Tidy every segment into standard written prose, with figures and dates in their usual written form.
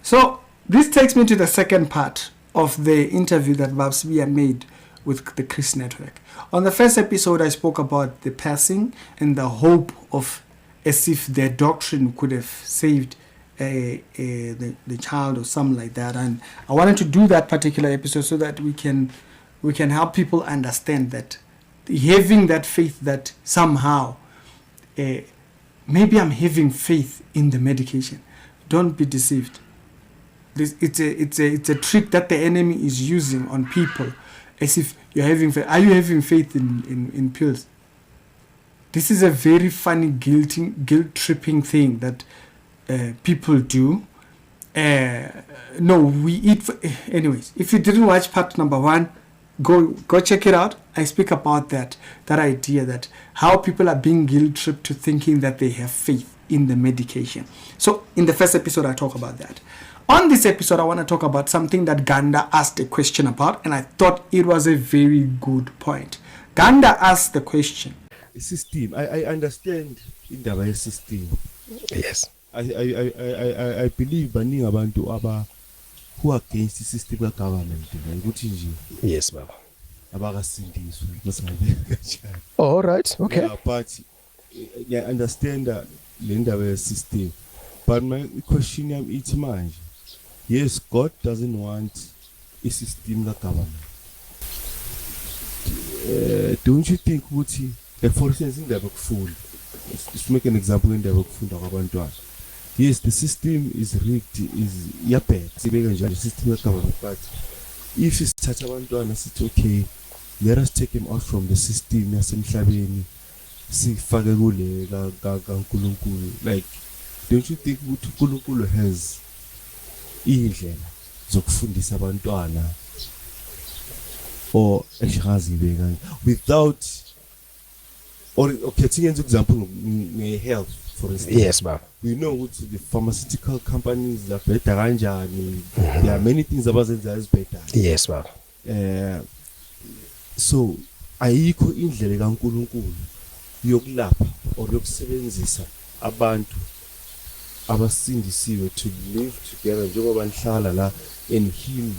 So this takes me to the second part of the interview that Babsbia made with the Chris Network. On the first episode, I spoke about the passing and the hope of as if their doctrine could have saved the child or something like that. And I wanted to do that particular episode so that we can help people understand that having that faith that somehow maybe I'm having faith in the medication. Don't be deceived. It's a trick that the enemy is using on people, as if you're having faith. Are you having faith in pills? This is a very funny guilt-tripping thing that people do. No, we eat. Anyways, if you didn't watch part number 1, go check it out. I speak about that idea that how people are being guilt-tripped to thinking that they have faith in the medication. So in the first episode, I talk about that. On this episode, I want to talk about something that Ganda asked a question about, and I thought it was a very good point. Ganda asked the question. System. I understand in the system. Yes. I believe baningi abantu who are against the system of government. Yes, Baba. All right. Okay. Yeah, but I understand that the system. But my question is manje. Yes, God doesn't want a system like government. Don't you think for instance in the book food, let's make an example in the book food of yes, the system is rigged, is bad. The system like government, but if it's such a one and it's okay, let us take him out from the system. Like, don't you think uNkulunkulu has indlela zokufundisa abantwana or without, or okay, take an example health, for instance. Yes, Baba. We know what the pharmaceutical companies are better kanjani. There are many things about it that is better. Yes, Baba. So ayikho indlela kaNkulunkulu yokulapha or yokusebenzisa abantu abasindisiwe to live together njengoba nihlala la and heal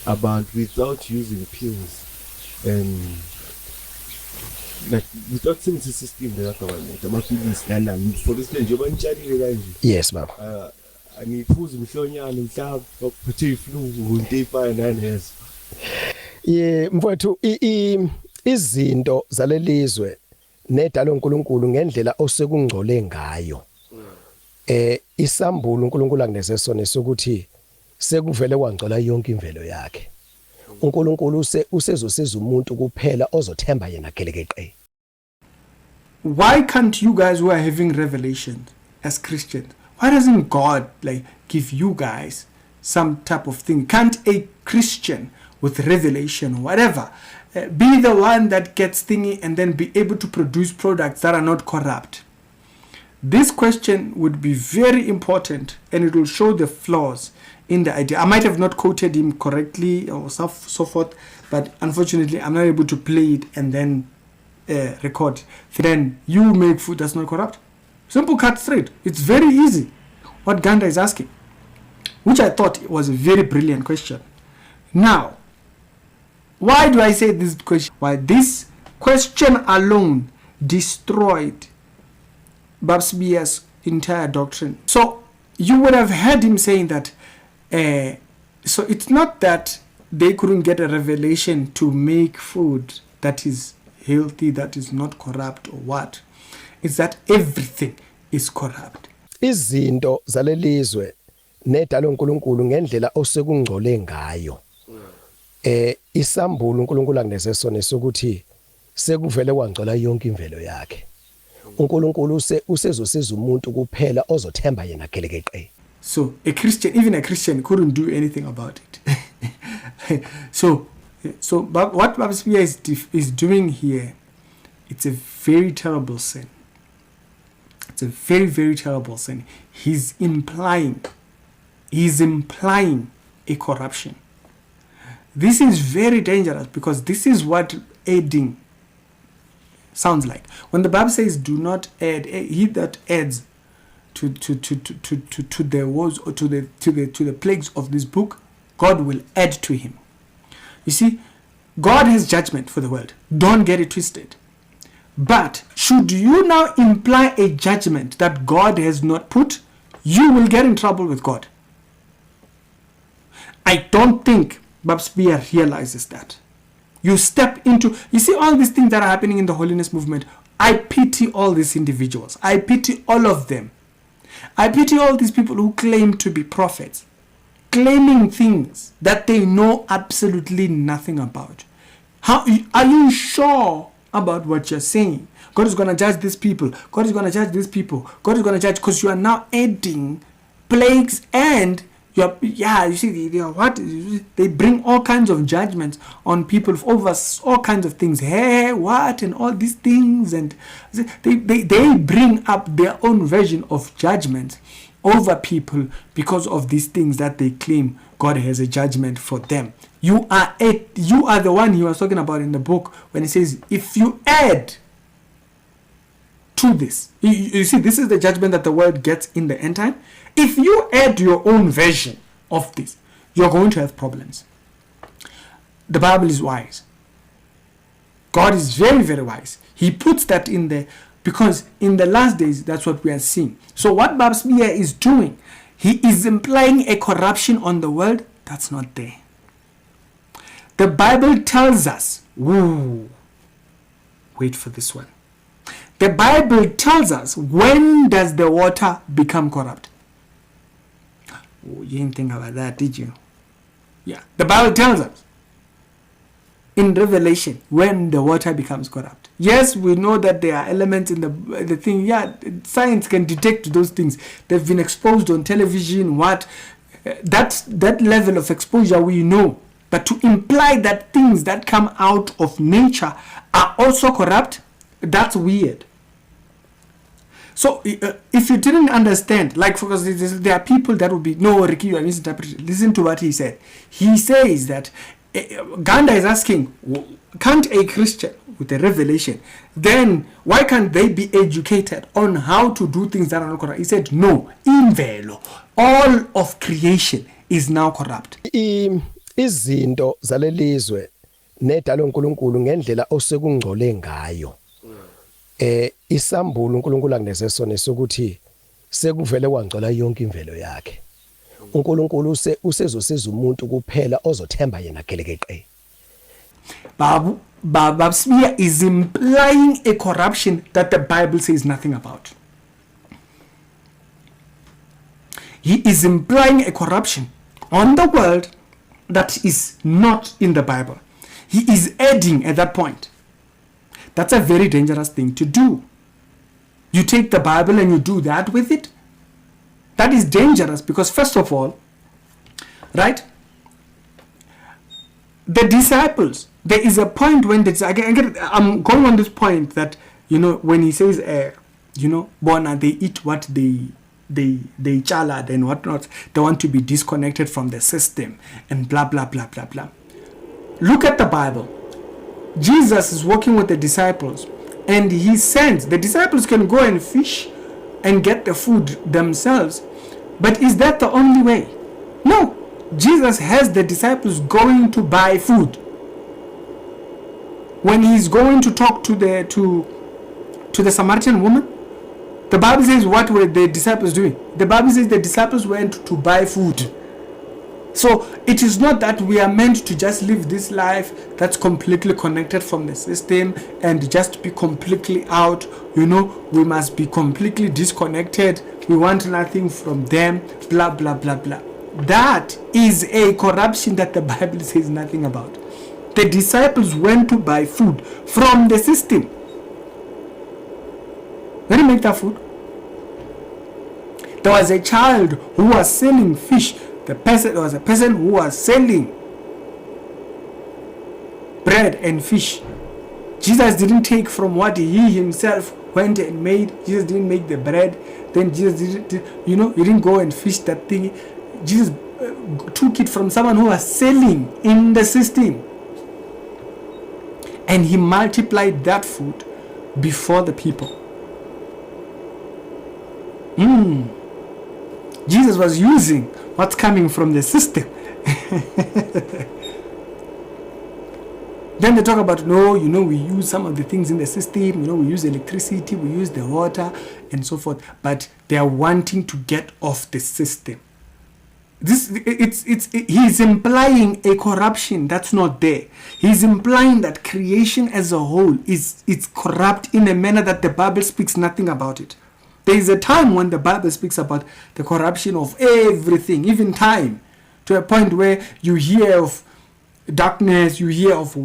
abantu without using pills and like without saying the system that government amapilisi nala for instance njengoba nitshalile kanje. Yes, Baba. Angiphuza imhlonyana mhlawumbe okuphethe iflu into efana nalezo. Mfowethu izinto zalelizwe nedalo uNkulunkulu ngendlela osekungcole ngayo. Isambulo uNkulunkulu akuneze sona sokuthi sekuvele kwangcola yonke imvelo yakhe. uNkulunkulu usezosiza umuntu kuphela ozothemba yena gelekeqe. Why can't you guys who are having revelation as Christians, why doesn't God give you guys some type of thing? Can't a Christian with revelation or whatever be the one that gets thingy and then be able to produce products that are not corrupt? This question would be very important, and it will show the flaws in the idea. I might have not quoted him correctly or so forth, but unfortunately I'm not able to play it and then record. Then you make food that's not corrupt. Simple, cut straight. It's very easy what Ganda is asking, which I thought was a very brilliant question. Now, why do I say this question? Why this question alone destroyed Babsbia's entire doctrine. So you would have heard him saying that so it's not that they couldn't get a revelation to make food that is healthy, that is not corrupt or what. It's that everything is corrupt. Izinto zalelizwe nedalo uNkulunkulu ngendlela osekungcole ngayo. Isambulo uNkulunkulu akuneze sona sokuthi sekuvele kwangcola yonke imvelo yakhe. uNkulunkulu usezosiza umuntu kuphela ozothemba yena gelekeqe. So even a Christian couldn't do anything about it. So what Babsbia is doing here, it's a very terrible sin. It's a very, very terrible sin. He's implying a corruption. This is very dangerous because this is what aiding sounds like. When the Bible says do not add, he that adds to the woes or to the plagues of this book, God will add to him. You see, God has judgment for the world. Don't get it twisted. But should you now imply a judgment that God has not put, you will get in trouble with God. I don't think Babs Beer realizes that. You step into, you see all these things that are happening in the holiness movement. I pity all these individuals. I pity all of them. I pity all these people who claim to be prophets, claiming things that they know absolutely nothing about. How are you sure about what you're saying? God is going to judge these people. God is going to judge these people. God is going to judge, because you are now adding plagues and you see, they bring all kinds of judgments on people over all kinds of things. Hey, what, and all these things, and they bring up their own version of judgment over people because of these things that they claim God has a judgment for them. You are the one he was talking about in the book when he says, if you add to this, you see, this is the judgment that the world gets in the end time. If you add your own version of this, you're going to have problems. The Bible is wise. God is very, very wise. He puts that in there because in the last days, that's what we are seeing. So what Babs Beer is doing, he is implying a corruption on the world that's not there. The Bible tells us, wait for this one. The Bible tells us, when does the water become corrupt? Oh, you didn't think about that, did you? Yeah, the Bible tells us in Revelation when the water becomes corrupt. Yes, we know that there are elements in the thing. Yeah, science can detect those things. They've been exposed on television. That level of exposure we know. But to imply that things that come out of nature are also corrupt, that's weird. So if you didn't understand, like, because there are people that will be, no, Ricky, you are misinterpreting. Listen to what he said. He says that Ganda is asking, can't a Christian with a revelation, then why can't they be educated on how to do things that are not corrupt? He said, no, imvelo, all of creation is now corrupt. Izinto zalelizwe nedalo uNkulunkulu ngendlela osekungcole ngayo. Isambulo uNkulunkulu akuneze sona sokuthi sekuvele kwangcola yonke imvelo yakhe. uNkulunkulu usezosiza umuntu kuphela ozothemba yena gelekeqe. Babs Beer is implying a corruption that the Bible says nothing about. He is implying a corruption on the world that is not in the Bible. He is adding at that point. That's a very dangerous thing to do. You take the Bible and you do that with it. That is dangerous because, first of all, right, the disciples, there is a point when I'm going on this point that, when he says, Bona, they eat what they chalad and whatnot, they want to be disconnected from the system and blah, blah, blah, blah, blah. Look at the Bible. Jesus is working with the disciples and he sends, the disciples can go and fish and get the food themselves. But is that the only way? No. Jesus has the disciples going to buy food. When he's going to talk to the Samaritan woman, the Bible says, what were the disciples doing? The Bible says the disciples went to buy food. So it is not that we are meant to just live this life that's completely connected from the system and just be completely out. We must be completely disconnected. We want nothing from them, blah, blah, blah, blah. That is a corruption that the Bible says nothing about. The disciples went to buy food from the system. Where did they make that food? There was a child who was selling fish. There was a person who was selling bread and fish. Jesus didn't take from what he himself went and made. Jesus didn't make the bread. Then Jesus he didn't go and fish that thing. Jesus took it from someone who was selling in the system. And he multiplied that food before the people. Jesus was using what's coming from the system. Then they talk about, no, we use some of the things in the system, we use electricity, we use the water, and so forth. But they are wanting to get off the system. He's implying a corruption that's not there. He's implying that creation as a whole is corrupt in a manner that the Bible speaks nothing about it. There is a time when the Bible speaks about the corruption of everything, even time, to a point where you hear of darkness, you hear of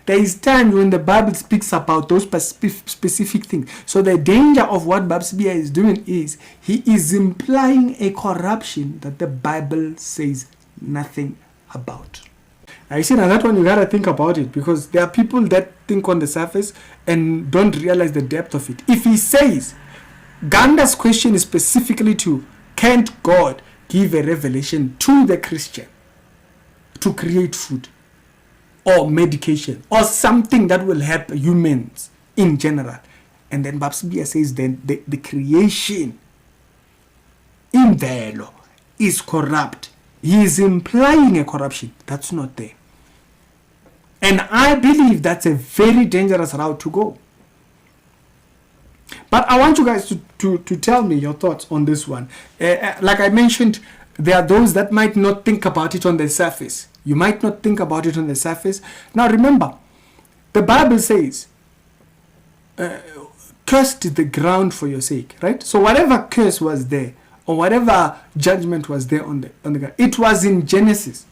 there is time when the Bible speaks about those specific things. So the danger of what Babsibia is doing is he is implying a corruption that the Bible says nothing about. Now you see, now that one you gotta think about it, because there are people that think on the surface and don't realize the depth of it. If he says, Ganda's question is specifically to, can't God give a revelation to the Christian to create food or medication or something that will help humans in general? And then Babsibia says then the creation in velo is corrupt. He is implying a corruption that's not there. And I believe that's a very dangerous route to go. But I want you guys to tell me your thoughts on this one. Like I mentioned, there are those that might not think about it on the surface. You might not think about it on the surface. Now remember, the Bible says, cursed the ground for your sake, right? So whatever curse was there, or whatever judgment was there on the ground, it was in Genesis.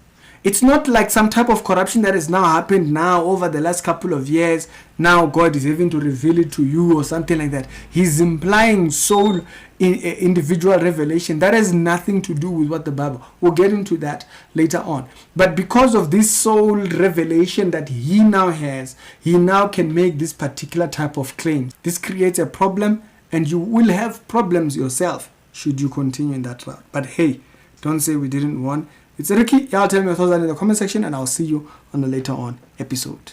It's not like some type of corruption that has now happened now over the last couple of years. Now God is having to reveal it to you or something like that. He's implying soul individual revelation. That has nothing to do with what the Bible. We'll get into that later on. But because of this soul revelation that he now has, he now can make this particular type of claim. This creates a problem, and you will have problems yourself should you continue in that route. But hey, don't say we didn't warn. It's Ricky. Y'all tell me your thoughts in the comment section, and I'll see you on a later on episode.